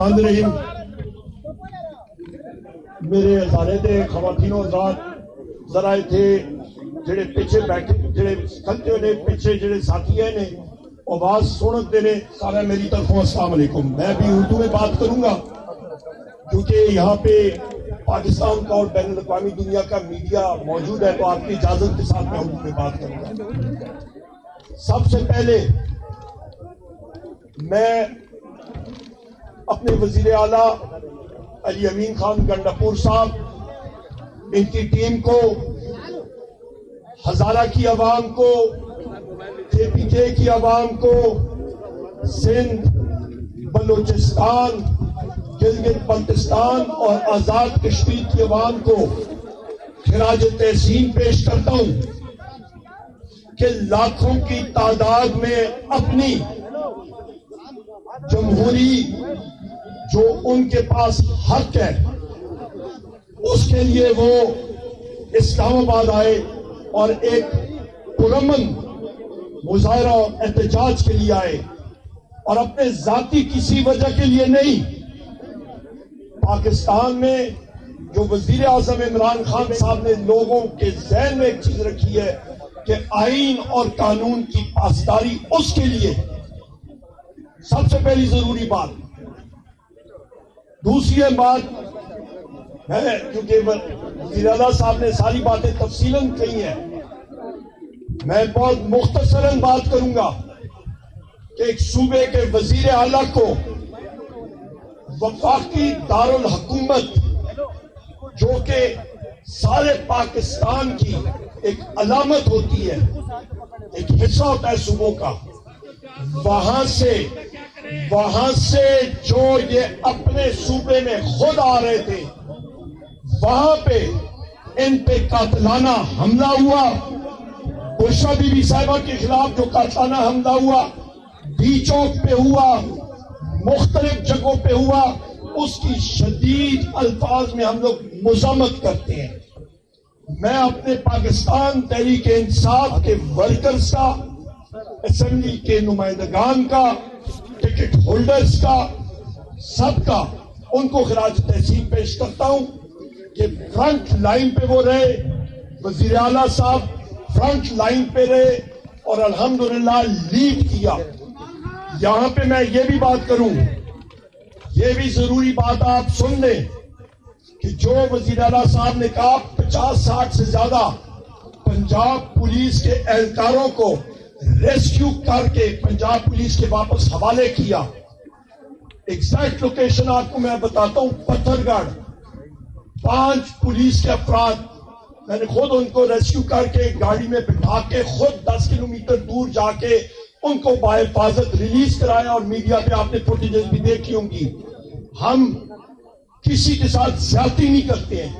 رحیم میرے ہزارے دے خواتینوں حضرات ذرا تھے جڑے پیچھے بیٹھے جڑے کھلتے ہوئے پیچھے جڑے ساتھی ہیں نے آواز سنتے نے سارا میری طرف السلام علیکم. میں بھی اردو میں بات کروں گا کیونکہ یہاں پہ پاکستان کا اور بین الاقوامی دنیا کا میڈیا موجود ہے، تو آپ کی اجازت کے ساتھ میں اردو میں بات کروں گا. سب سے پہلے میں اپنے وزیر اعلیٰ علی امین خان گنڈاپور صاحب، ان کی ٹیم کو، ہزارہ کی عوام کو، جے پی کے کی عوام کو، سندھ، بلوچستان، گلگت بلتستان اور آزاد کشمیر کی عوام کو خراج تحسین پیش کرتا ہوں کہ لاکھوں کی تعداد میں اپنی جمہوری جو ان کے پاس حق ہے اس کے لیے وہ اسلام آباد آئے اور ایک پرامن مظاہرہ اور احتجاج کے لیے آئے، اور اپنے ذاتی کسی وجہ کے لیے نہیں. پاکستان میں جو وزیر اعظم عمران خان صاحب نے لوگوں کے ذہن میں ایک چیز رکھی ہے کہ آئین اور قانون کی پاسداری، اس کے لیے سب سے پہلی ضروری بات. دوسری بات ہے، کیونکہ وزیر اعلیٰ صاحب نے ساری باتیں تفصیلاً کہی ہیں، میں بہت مختصراً بات کروں گا کہ ایک صوبے کے وزیر اعلیٰ کو وفاقی دارالحکومت جو کہ سارے پاکستان کی ایک علامت ہوتی ہے، ایک حصہ ہوتا ہے صوبوں کا، وہاں سے جو یہ اپنے صوبے میں خود آ رہے تھے، وہاں پہ ان پہ قاتلانہ حملہ ہوا. بشرا بی بی صاحبہ کے خلاف جو قاتلانہ حملہ ہوا، ڈی چوک پہ ہوا، مختلف جگہوں پہ ہوا، اس کی شدید الفاظ میں ہم لوگ مذمت کرتے ہیں. میں اپنے پاکستان تحریک انصاف کے ورکرز کا، اسمبلی کے نمائندگان کا، ٹکٹ ہولڈرز کا، سب کا ان کو خراج تحسین پیش کرتا ہوں کہ فرنٹ لائن پہ وہ رہے. وزیر اعلیٰ صاحب فرنٹ لائن پہ رہے اور الحمدللہ لیڈ کیا. یہاں پہ میں یہ بھی بات کروں، یہ بھی ضروری بات آپ سن لیں کہ جو وزیر اعلیٰ صاحب نے کہا 50-60 سے زیادہ پنجاب پولیس کے اہلکاروں کو ریسکیو کر کے پنجاب پولیس کے واپس حوالے کیا. ایگزیکٹ لوکیشن آپ کو میں بتاتا ہوں، پتھر گڑھ. 5 پولیس کے افراد، میں نے خود ان کو ریسکیو کر کے گاڑی میں بٹھا کے خود 10 کلومیٹر دور جا کے ان کو باحفاظت ریلیز کرایا، اور میڈیا پہ آپ نے فوٹیجز بھی دیکھی ہوں گی. ہم کسی کے ساتھ زیادتی نہیں کرتے ہیں،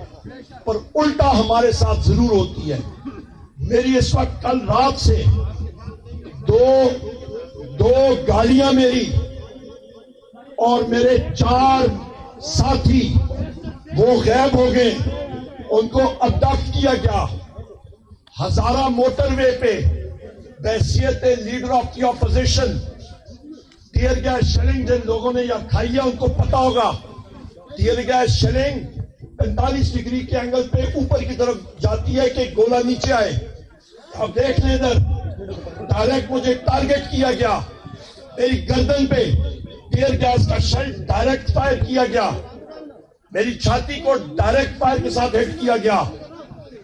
پر الٹا ہمارے ساتھ ضرور ہوتی ہے. میری اس وقت کل رات سے دو گاڑیاں میری اور میرے 4 ساتھی وہ غائب ہو گئے، ان کو ابڈکٹ کیا گیا. ہزارہ موٹر وے پہ بحیثیت leader of the opposition tear gas shelling جن لوگوں نے یہاں کھائی ہے ان کو پتا ہوگا. ٹیئر گیس شیلنگ 45 ڈگری کے اینگل پہ اوپر کی طرف جاتی ہے کہ گولہ نیچے آئے. اب دیکھ لیں ادھر، ڈائریکٹ مجھے ٹارگٹ کیا گیا، میری گردن پہ ٹیئر گیس کا شیل ڈائریکٹ فائر کیا گیا، میری چھاتی کو ڈائریکٹ فائر کے ساتھ ہٹ کیا گیا.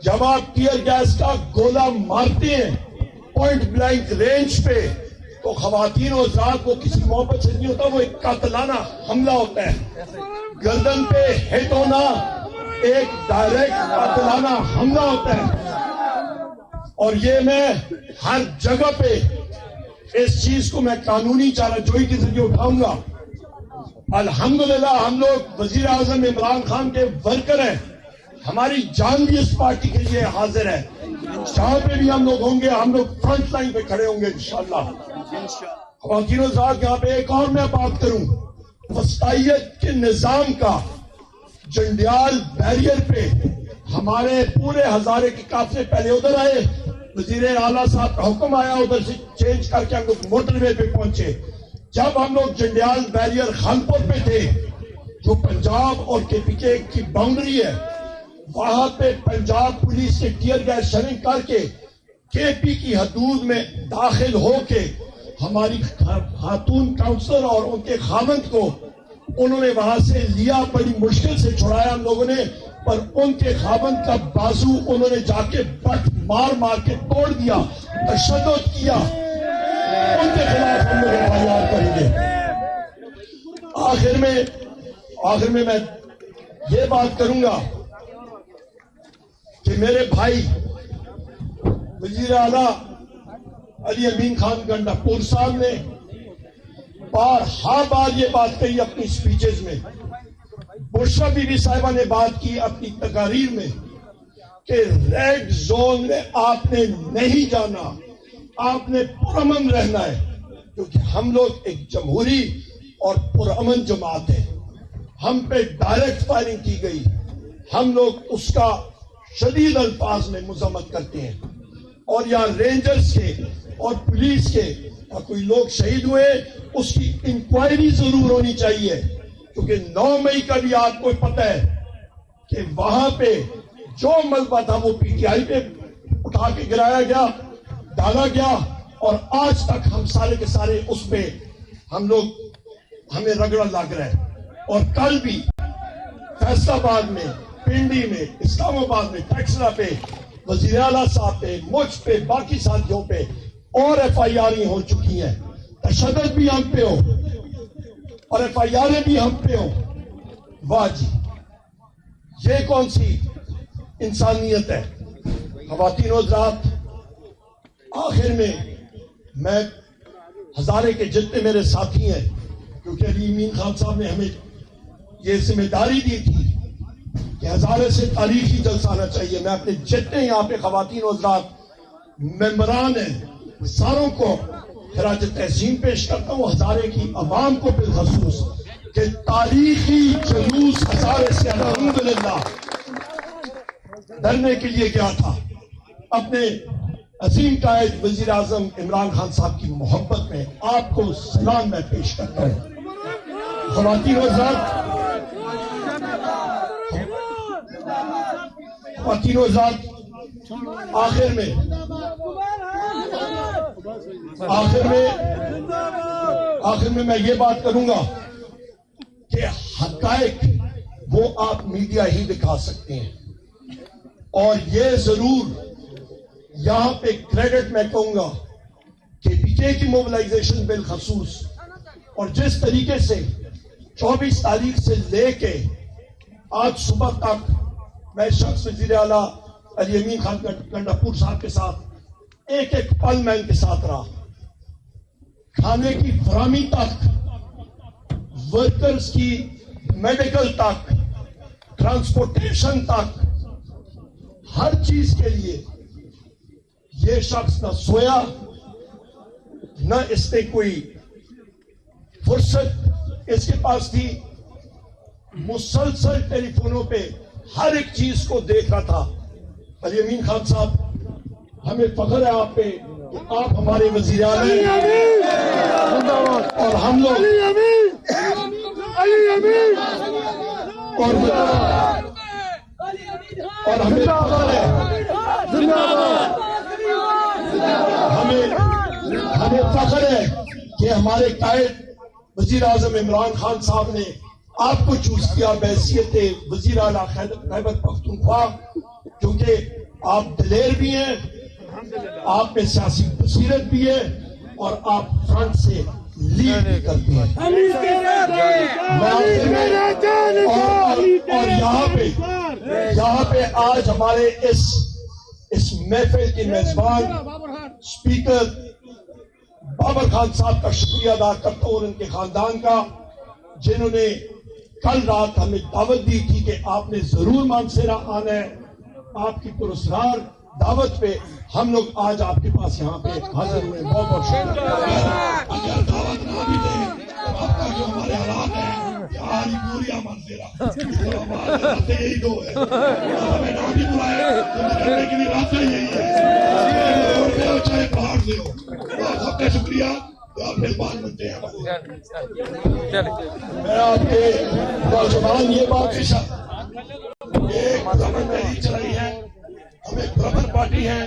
جب آپ ٹیئر گیس کا گولہ مارتے ہیں پوائنٹ بلینک رینج پہ تو خواتین و حضرات کو کسی محبت سے نہیں ہوتا، وہ ایک قاتلانہ حملہ ہوتا ہے. گردن پہ ہٹ ہونا ایک ڈائریکٹ قاتلانہ حملہ ہوتا ہے، اور یہ میں ہر جگہ پہ اس چیز کو میں قانونی چارہ جوئی کے ذریعے اٹھاؤں گا. الحمدللہ ہم لوگ وزیر اعظم عمران خان کے ورکر ہیں، ہماری جان بھی اس پارٹی کے لیے حاضر ہے. جہاں پہ بھی ہم لوگ ہوں گے، ہم لوگ فرنٹ لائن پہ کھڑے ہوں گے انشاءاللہ. خواتین و حضرات، یہاں پہ ایک اور میں بات کروں، وسطائیت کے نظام کا جنڈیال بیریئر پہ ہمارے پورے ہزارے کے قافلے پہلے ادھر آئے، وزیر اعلیٰ صاحب کا حکم آیا، ادھر سے چینج کر کے ہم لوگ موٹر وے پہ پہنچے. جب ہم لوگ جنڈیال بیریئر خانپور پہ تھے جو پنجاب اور کے پی کے کی باؤنڈری ہے وہاں پہ پنجاب پولیس کے ٹیئر گیس شرنگ کر کے پی کی حدود میں داخل ہو کے ہماری خاتون کاؤنسلر اور ان کے خامند کو انہوں نے وہاں سے لیا, بڑی مشکل سے چھڑایا ہم لوگوں نے, پر ان کے خامند کا بازو انہوں نے جا کے بٹ مار کے توڑ دیا, تشدد کیا. ان کے خلاف ہم لوگ FIR کریں گے. آخر میں میں یہ بات کروں گا کہ میرے بھائی وزیر اعلیٰ علی امین خان گنڈاپور صاحب نے بار یہ بات کہی اپنی سپیچز میں, بشرا بی بی صاحبہ نے بات کی اپنی تقاریر میں کہ ریڈ زون میں آپ نے نہیں جانا, آپ نے پرامن رہنا ہے, کیونکہ ہم لوگ ایک جمہوری اور پرامن جماعت ہے. ہم پہ ڈائریکٹ فائرنگ کی گئی, ہم لوگ اس کا شدید الفاظ میں مذمت کرتے ہیں, اور یہاں رینجرز کے اور پولیس کے اور کوئی لوگ شہید ہوئے اس کی انکوائری ضرور ہونی چاہیے, کیونکہ 9 مئی کا بھی آپ کو پتہ ہے کہ وہاں پہ جو ملبہ تھا وہ PTI پہ اٹھا کے گرایا گیا, ڈالا گیا, اور آج تک ہم سارے کے سارے اس پہ ہمیں رگڑا لگ رہا ہے. اور کل بھی فیصل آباد میں, پنڈی میں, اسلام آباد میں, ٹیکسلا پہ, وزیر اعلیٰ صاحب پہ, مجھ پہ, باقی ساتھیوں پہ اور FIR ہو چکی ہیں. تشدد بھی ہم پہ ہو اور FIR بھی ہم پہ ہو. واہ جی, یہ کون سی انسانیت ہے. خواتین و حضرات, آخر میں ہزارے کے جتنے میرے ساتھی ہیں, کیونکہ علی امین خان صاحب نے ہمیں یہ ذمہ داری دی تھی کہ ہزارے سے تاریخی جلسہ آنا چاہیے, میں اپنے جتنے یہاں پہ خواتین و حضرات ممبران ہیں ساروں کو خراج تحسین پیش کرتا ہوں, ہزارے کی عوام کو بالخصوص, کہ تاریخی جلوس ہزارے سے الحمدللہ ڈرنے کے لیے گیا تھا. اپنے عظیم قائد وزیر اعظم عمران خان صاحب کی محبت میں آپ کو سلام میں پیش کرتا ہوں. خواتین و حضرات, آخر میں میں یہ بات کروں گا کہ حقائق وہ آپ میڈیا ہی دکھا سکتے ہیں, اور یہ ضرور یہاں پہ کریڈٹ میں کہوں گا کہ PK کی موبلائزیشن بالخصوص, اور جس طریقے سے 24 تاریخ سے لے کے آج صبح تک میں شخص وزیر اعلیٰ علی امین خان گنڈاپور صاحب کے ساتھ ایک پل میں ان کے ساتھ رہا, کھانے کی فراہمی تک, ورکرز کی میڈیکل تک, ٹرانسپورٹیشن تک, ہر چیز کے لیے یہ شخص نہ سویا, نہ اس نے کوئی فرصت اس کے پاس تھی, مسلسل ٹیلی فونوں پہ ہر ایک چیز کو دیکھ رہا تھا. علی امین خان صاحب, ہمیں فخر ہے آپ پہ کہ آپ ہمارے وزیر اعلیٰ ہیں, اور ہم لوگ اور ہمیں فخر ہے, ہمیں فخر ہے کہ ہمارے قائد وزیر اعظم عمران خان صاحب نے آپ کو چوز کیا بحیثیت وزیر اعلیٰ خیبر پختونخوا, کیونکہ آپ دلیر بھی ہیں, آپ میں سیاسی بصیرت بھی ہے, اور آپ فرنٹ سے لیڈ بھی کرتے ہیں. اور یہاں پہ آج ہمارے اس محفل کے میزبان اسپیکر بابر خان صاحب کا شکریہ ادا کرتا ہوں, اور ان کے خاندان کا, جنہوں نے کل رات ہمیں دعوت دی تھی کہ آپ نے ضرور مانسیرا آنا ہے. آپ کی پراسرار دعوت پہ ہم لوگ آج آپ کے پاس یہاں پہ حاضر ہوئے. بہت بہت شکریہ. اگر دعوت نہ بھی دیں تو آپ کا جو ہمارے حالات ہیں, یہاں پوریا مانسیرا ہمارے یہی دو ہے, ہمیں نہ بھی بلائے تو کرنے کی بھی بات یہی ہے, چاہے باہر سے ہو. سب کا شکریہ, آپ مہربان بنتے ہیں. میں آپ کے نوجوان یہ بات ایک برابر تحریک چلائی ہے، ہم ایک برابر پارٹی ہیں،